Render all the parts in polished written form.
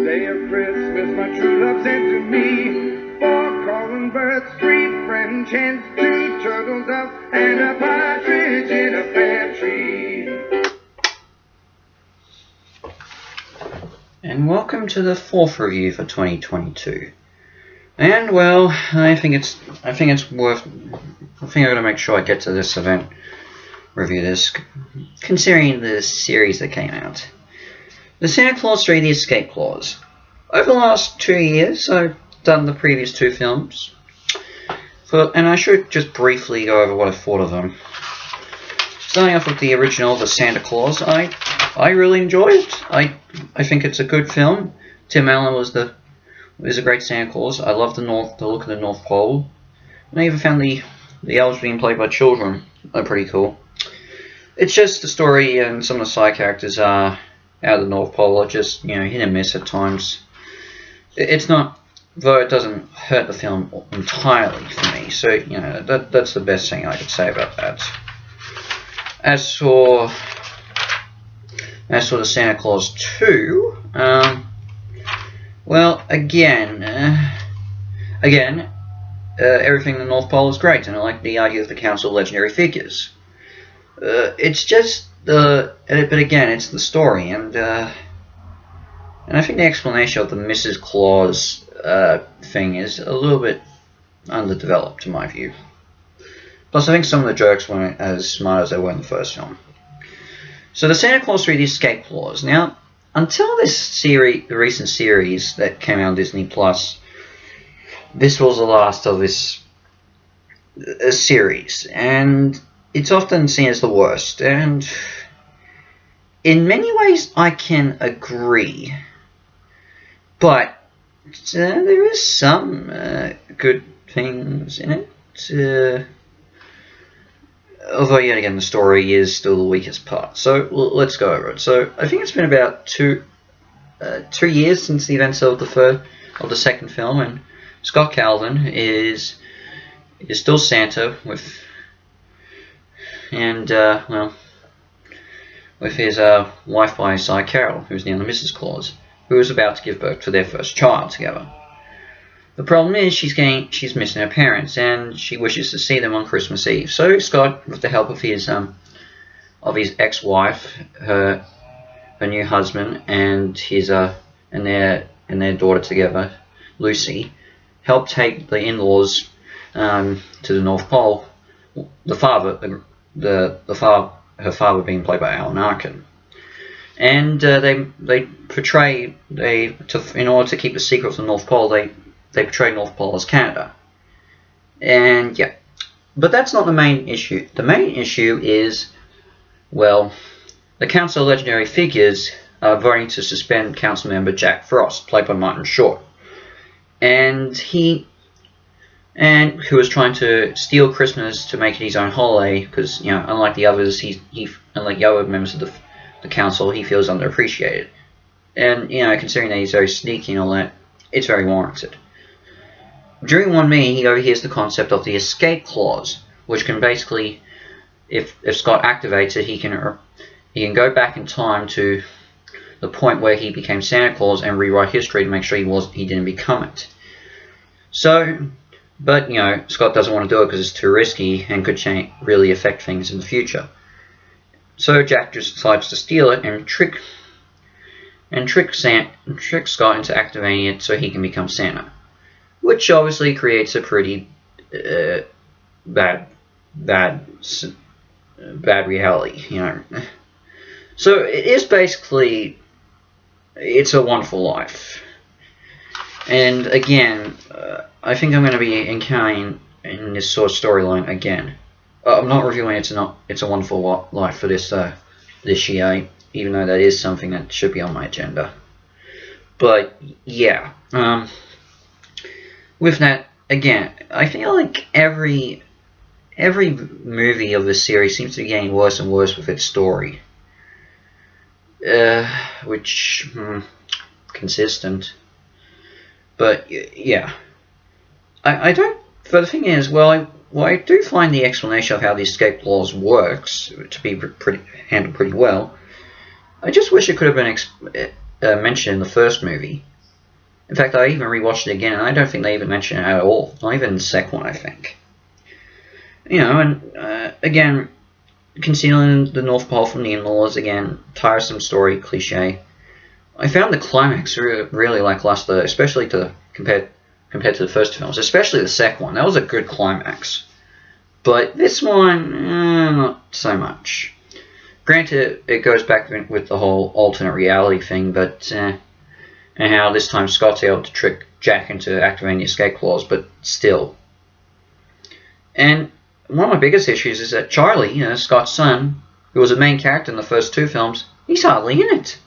Day of Christmas, my true love sent to me 4 calling birds, 3 French hens, 2 turtle doves, and a partridge in a pear tree. And welcome to the 4th review for 2022. And well, I think I'm gonna make sure I get to this event, review this, considering the series that came out. The Santa Claus 3: The Escape Clause. Over the last 2 years, I've done the previous 2 films, and I should just briefly go over what I thought of them. Starting off with the original, The Santa Claus, I really enjoyed it. I think it's a good film. Tim Allen was a great Santa Claus. I love the look of the North Pole, and I even found the elves being played by children are pretty cool. It's just the story and some of the side characters are out of the North Pole are just, hit and miss at times. It's not, though it doesn't hurt the film entirely for me. So that's the best thing I could say about that. As for the Santa Claus 2, well, again, everything in the North Pole is great, and I like the idea of the Council of Legendary Figures. It's just but again, it's the story, and I think the explanation of the Mrs. Claus thing is a little bit underdeveloped, in my view. Plus, I think some of the jokes weren't as smart as they were in the first film. So, the Santa Claus 3: The Escape Clause. Now, until the recent series that came out on Disney Plus, this was the last of this series, and it's often seen as the worst, and in many ways I can agree, but there is some good things in it, although yet again the story is still the weakest part. So let's go over it. So I think it's been about 2 years since the events of the second film, and Scott Calvin is still Santa with his wife by his side, Carol, who's now the Mrs. Claus, who is about to give birth to their first child together. The problem is she's missing her parents, and she wishes to see them on Christmas Eve. So Scott, with the help of his ex-wife, her new husband, and their daughter together, Lucy, help take the in-laws to the North Pole. Her father being played by Alan Arkin, and in order to keep the secret of the North Pole, they portray North Pole as Canada. And yeah, but that's not the main issue. The main issue is, well, the Council of Legendary Figures are voting to suspend council member Jack Frost, played by Martin Short, and who was trying to steal Christmas to make it his own holiday, because unlike the others, unlike the other members of the council, he feels underappreciated. And considering that he's very sneaky and all that, it's very warranted. During one meeting, he overhears the concept of the escape clause, which can basically, if Scott activates it, he can go back in time to the point where he became Santa Claus and rewrite history to make sure he didn't become it. So, but Scott doesn't want to do it because it's too risky and could really affect things in the future. So Jack just decides to steal it and trick Scott into activating it so he can become Santa, which obviously creates a pretty bad reality, So it is basically, It's a Wonderful Life. And again, I think I'm going to be encountering in this sort of storyline again. I'm not reviewing It's a Wonderful Life for this year, even though that is something that should be on my agenda. But yeah, with that, again, I feel like every movie of this series seems to be getting worse and worse with its story, which consistent. But yeah, I don't. But the thing is, well, I do find the explanation of how the escape clause works to be handled pretty well. I just wish it could have been mentioned in the first movie, In fact, I even rewatched it again, and I don't think they even mention it at all. Not even in the second one, I think. And again, concealing the North Pole from the in-laws, again, tiresome story, cliche. I found the climax really lackluster, especially compared to the first two films, especially the second one. That was a good climax. But this one, not so much. Granted, it goes back with the whole alternate reality thing, but and how this time Scott's able to trick Jack into activating the escape clause, but still. And one of my biggest issues is that Charlie, Scott's son, who was a main character in the first two films, he's hardly in it.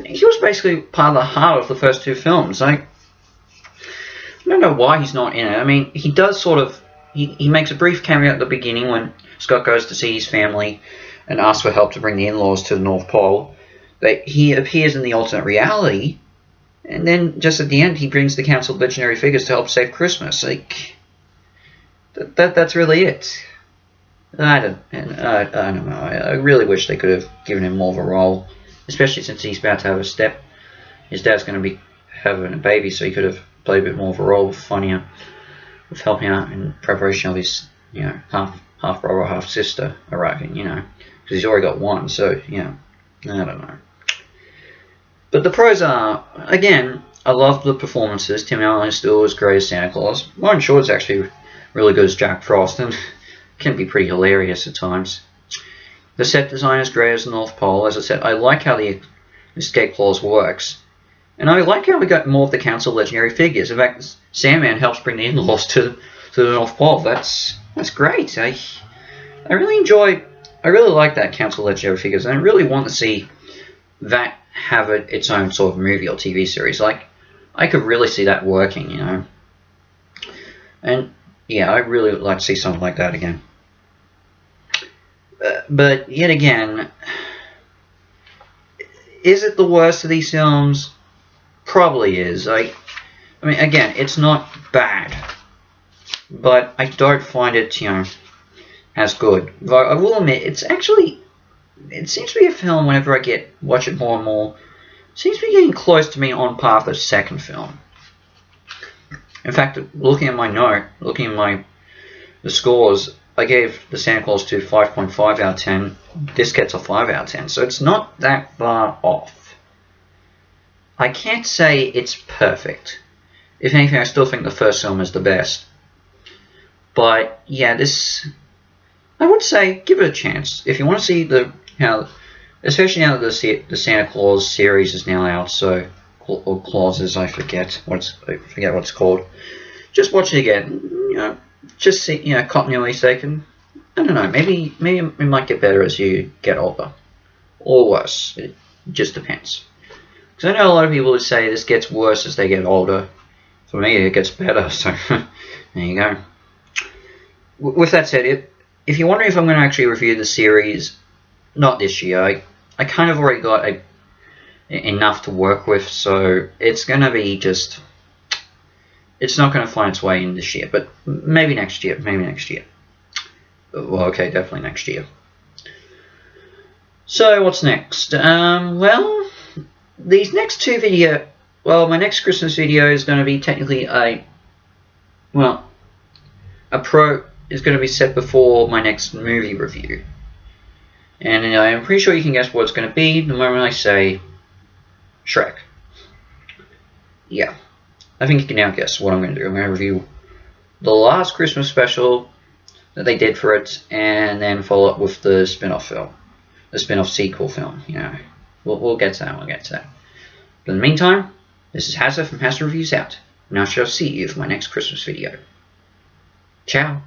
He was basically part of the heart of the first two films. I don't know why he's not in it. I mean, he does sort of. He makes a brief cameo at the beginning when Scott goes to see his family and asks for help to bring the in-laws to the North Pole. But he appears in the alternate reality, and then just at the end, he brings the Council of Legendary Figures to help save Christmas. Like, that's really it. I don't know. I really wish they could have given him more of a role, especially since he's about to have his dad's going to be having a baby, so he could have played a bit more of a role, funnier, with helping out in preparation of his, half brother, half sister arriving, because he's already got one, so, I don't know. But the pros are, again, I love the performances. Tim Allen is still as great as Santa Claus. Warren Short is actually really good as Jack Frost, and can be pretty hilarious at times. The set design is great as the North Pole. As I said, I like how the escape clause works. And I like how we got more of the Council of Legendary Figures. In fact, Sandman helps bring the in-laws to the North Pole. That's great. I really like that Council of Legendary Figures, and I really want to see that have its own sort of movie or TV series. Like, I could really see that working, And yeah, I really would like to see something like that again. But yet again, is it the worst of these films? Probably is. I mean, again, it's not bad, but I don't find it, as good. Though I will admit, it seems to be a film. Whenever I watch it more and more, it seems to be getting close to me on par with the second film. In fact, looking at the scores, I gave the Santa Claus 2 5.5 out of 10. This gets a 5 out of 10, so it's not that far off. I can't say it's perfect. If anything, I still think the first film is the best. But yeah, I would say give it a chance if you want to see especially now that the Santa Claus series is now out. So, or clauses, I forget what it's called. Just watch it again. Just see, continuity's sake, and I don't know. Maybe it might get better as you get older, or worse. It just depends. Because I know a lot of people who say this gets worse as they get older. For me, it gets better. So there you go. With that said, if you're wondering if I'm going to actually review the series, not this year. I kind of already got enough to work with, so it's going to be just. It's not going to find its way in this year, but maybe next year. Well, okay, definitely next year. So what's next? Well, these next two my next Christmas video is going to be technically is going to be set before my next movie review. And I'm pretty sure you can guess what it's going to be the moment I say Shrek. Yeah. I think you can now guess what I'm going to do. I'm going to review the last Christmas special that they did for it, and then follow up with the spin-off film. The spin-off sequel film, We'll get to that. But in the meantime, this is Hazza from Hazza Reviews out, and I shall see you for my next Christmas video. Ciao.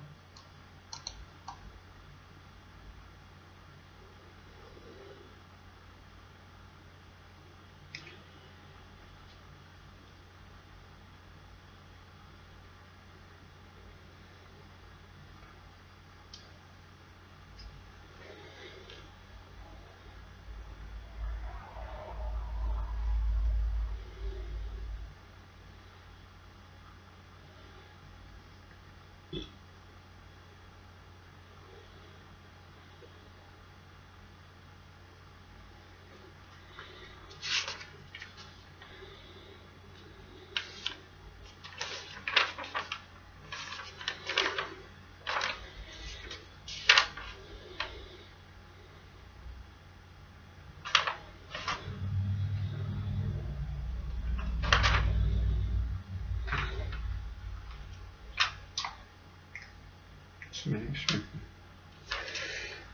some extra.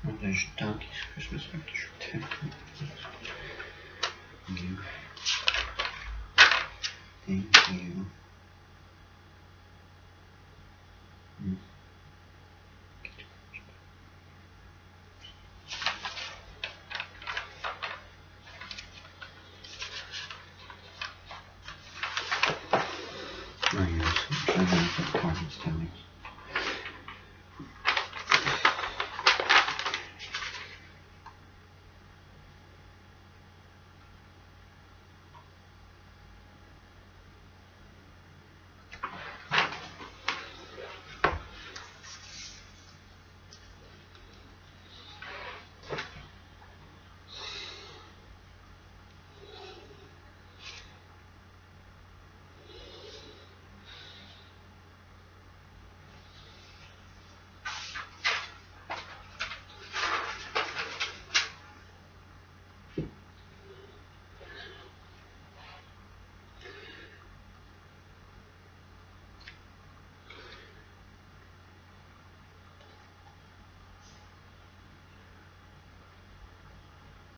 All those donkeys Christmas pictures. Thank you. Thank you.